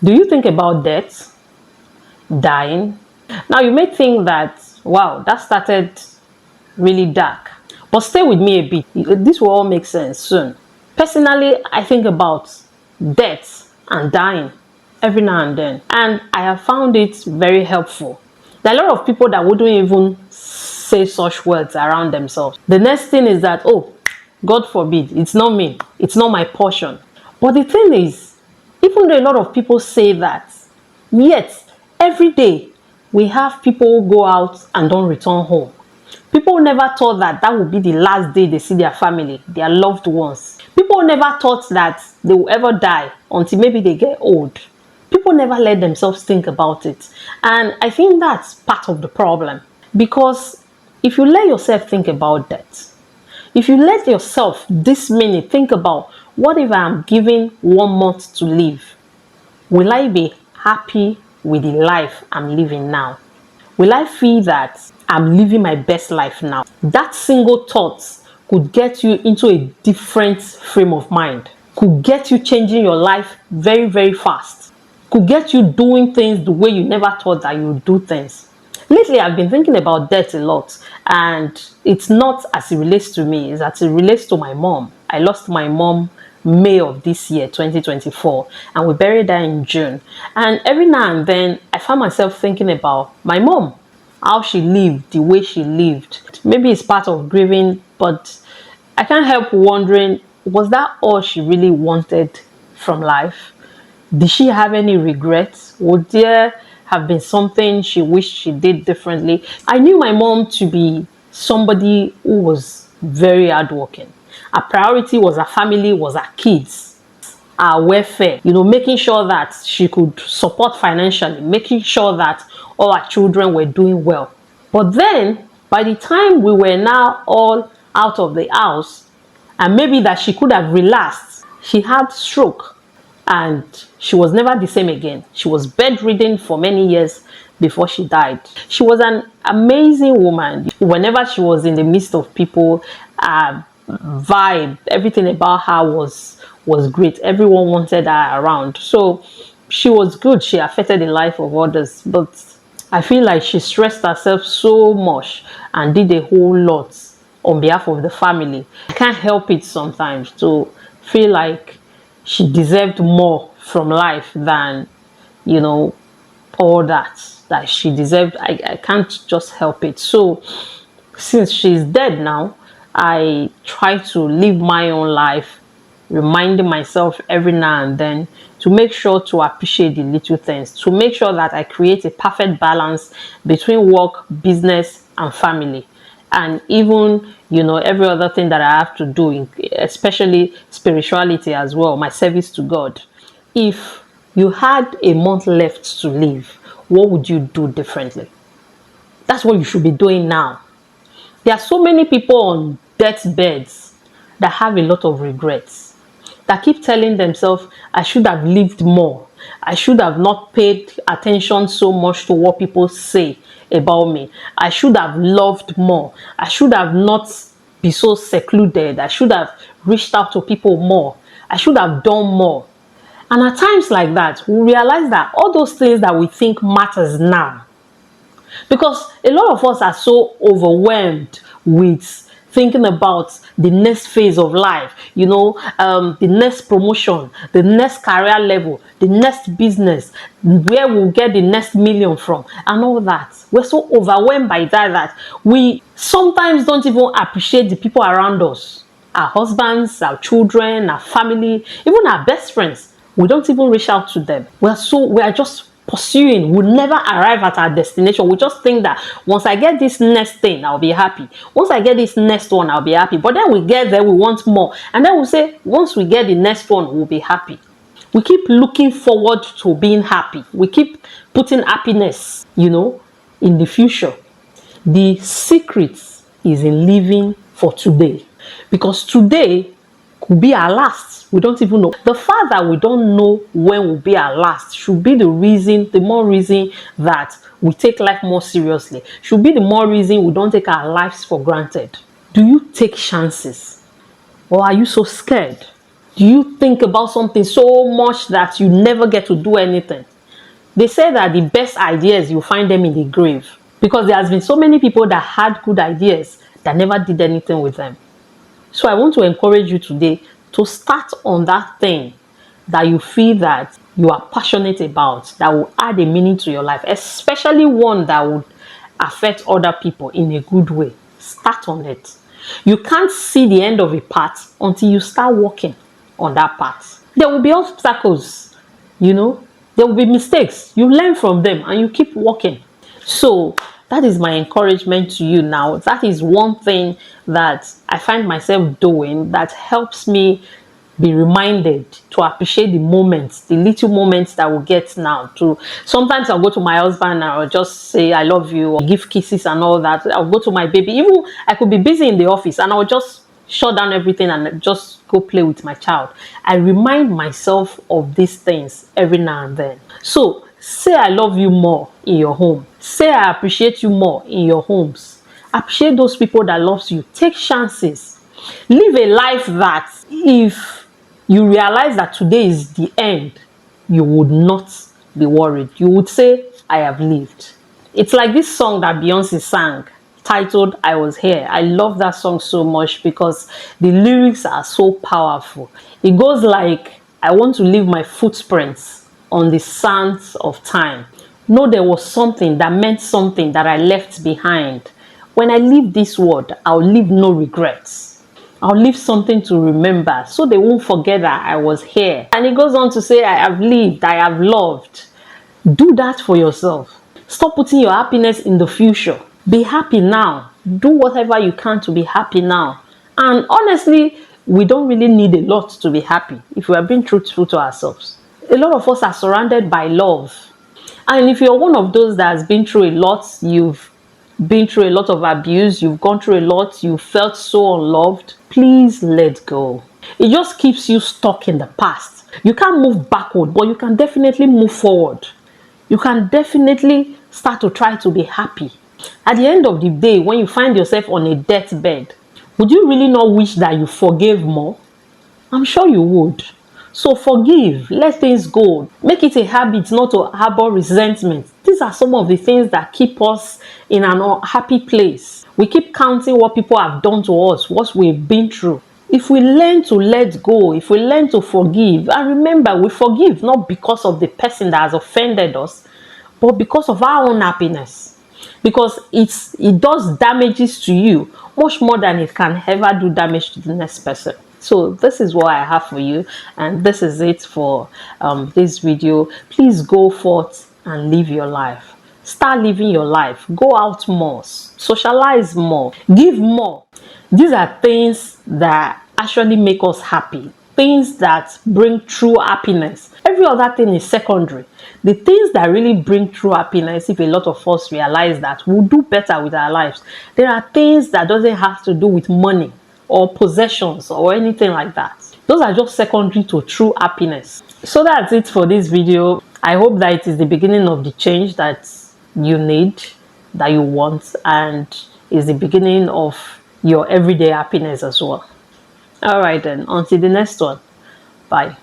Do you think about death, dying? Now you may think that, wow, that started really dark. But stay with me a bit. This will all make sense soon. Personally, I think about death and dying every now and then. And I have found it very helpful. There are a lot of people that wouldn't even say such words around themselves. The next thing is that, oh, God forbid, it's not me. It's not my portion. But the thing is, even though a lot of people say that, yet every day we have people who go out and don't return home. People never thought that that would be the last day they see their family, their loved ones. People never thought that they will ever die until maybe they get old. People never let themselves think about it. And I think that's part of the problem. Because if you let yourself think about that, if you let yourself this minute think about, what if I'm given 1 month to live? Will I be happy with the life I'm living now? Will I feel that I'm living my best life now? That single thought could get you into a different frame of mind, could get you changing your life very, very fast, could get you doing things the way you never thought that you would do things. Lately, I've been thinking about death a lot, and it's not as it relates to me, it's as it relates to my mom. I lost my mom May of this year, 2024, and we buried her in June. And every now and then, I find myself thinking about my mom, how she lived, the way she lived. Maybe it's part of grieving, but I can't help wondering, was that all she really wanted from life? Did she have any regrets? Would there have been something she wished she did differently? I knew my mom to be somebody who was very hardworking. Her priority was her family, was her kids, her welfare, making sure that she could support financially, making sure that all her children were doing well. But then, by the time we were now all out of the house, and maybe that she could have relaxed, she had stroke. And she was never the same again. She was bedridden for many years before she died. She was an amazing woman. Whenever she was in the midst of people, vibe, everything about her was great. Everyone wanted her around. So she was good. She affected the life of others. But I feel like she stressed herself so much and did a whole lot on behalf of the family. I can't help it sometimes to feel like she deserved more from life than, all that she deserved. I can't just help it. So since she's dead now, I try to live my own life, reminding myself every now and then to make sure to appreciate the little things, to make sure that I create a perfect balance between work, business, and family. And even, every other thing that I have to do, especially spirituality as well, my service to God. If you had a month left to live, what would you do differently? That's what you should be doing now. There are so many people on deathbeds that have a lot of regrets, that keep telling themselves, I should have lived more. I should have not paid attention so much to what people say about me. I should have loved more. I should have not be so secluded. I should have reached out to people more. I should have done more. And at times like that, we realize that all those things that we think matters now, because a lot of us are so overwhelmed with thinking about the next phase of life, the next promotion, the next career level, the next business, where we'll get the next million from, and all that. We're so overwhelmed by that we sometimes don't even appreciate the people around us, our husbands, our children, our family, even our best friends. We don't even reach out to them. We are just pursuing. We'll never arrive at our destination. We just think that once I get this next thing, I'll be happy. Once I get this next one, I'll be happy. But then we get there, we want more. And then we say, once we get the next one, we'll be happy. We keep looking forward to being happy. We keep putting happiness, in the future. The secret is in living for today. Because today could be our last. We don't even know. The fact that we don't know when will be our last should be the more reason that we take life more seriously. Should be the more reason we don't take our lives for granted. Do you take chances? Or are you so scared? Do you think about something so much that you never get to do anything? They say that the best ideas, you find them in the grave, because there has been so many people that had good ideas that never did anything with them. So I want to encourage you today to start on that thing that you feel that you are passionate about, that will add a meaning to your life, especially one that would affect other people in a good way. Start on it. You can't see the end of a path until you start walking on that path. There will be obstacles, there will be mistakes. You learn from them and you keep walking. So that is my encouragement to you now. That is one thing that I find myself doing that helps me be reminded to appreciate the moments, the little moments that we get now. To sometimes I'll go to my husband and I'll just say I love you, or give kisses and all that. I'll go to my baby. Even I could be busy in the office and I'll just shut down everything and just go play with my child. I remind myself of these things every now and then. So say I love you more in your home. Say I appreciate you more in your homes. Appreciate those people that loves you. Take chances. Live a life that if you realize that today is the end, you would not be worried. You would say, I have lived. It's like this song that Beyonce sang, titled I Was Here. I love that song so much because the lyrics are so powerful. It goes like, I want to leave my footprints on the sands of time. Know there was something that meant something that I left behind. When I leave this world, I'll leave no regrets. I'll leave something to remember so they won't forget that I was here. And it goes on to say, I have lived, I have loved. Do that for yourself. Stop putting your happiness in the future. Be happy now. Do whatever you can to be happy now. And honestly, we don't really need a lot to be happy if we are being truthful to ourselves. A lot of us are surrounded by love. And if you're one of those that has been through a lot, you've been through a lot of abuse, you've gone through a lot, you felt so unloved, please let go. It just keeps you stuck in the past. You can't move backward, but you can definitely move forward. You can definitely start to try to be happy. At the end of the day, when you find yourself on a deathbed, would you really not wish that you forgave more? I'm sure you would. So forgive, let things go. Make it a habit not to harbor resentment. These are some of the things that keep us in an unhappy place. We keep counting what people have done to us, what we've been through. If we learn to let go, if we learn to forgive, and remember, we forgive not because of the person that has offended us, but because of our own happiness. Because it does damages to you much more than it can ever do damage to the next person. So this is what I have for you, and this is it for this video. Please go forth and live your life. Start living your life. Go out more, socialize more, give more. These are things that actually make us happy, things that bring true happiness. Every other thing is secondary. The things that really bring true happiness, if a lot of us realize that, we'll do better with our lives. There are things that doesn't have to do with money or possessions or anything like that. Those are just secondary to true happiness. So that's it for this video. I hope that it is the beginning of the change that you need, that you want, and is the beginning of your everyday happiness as well. All right then, until the next one. Bye.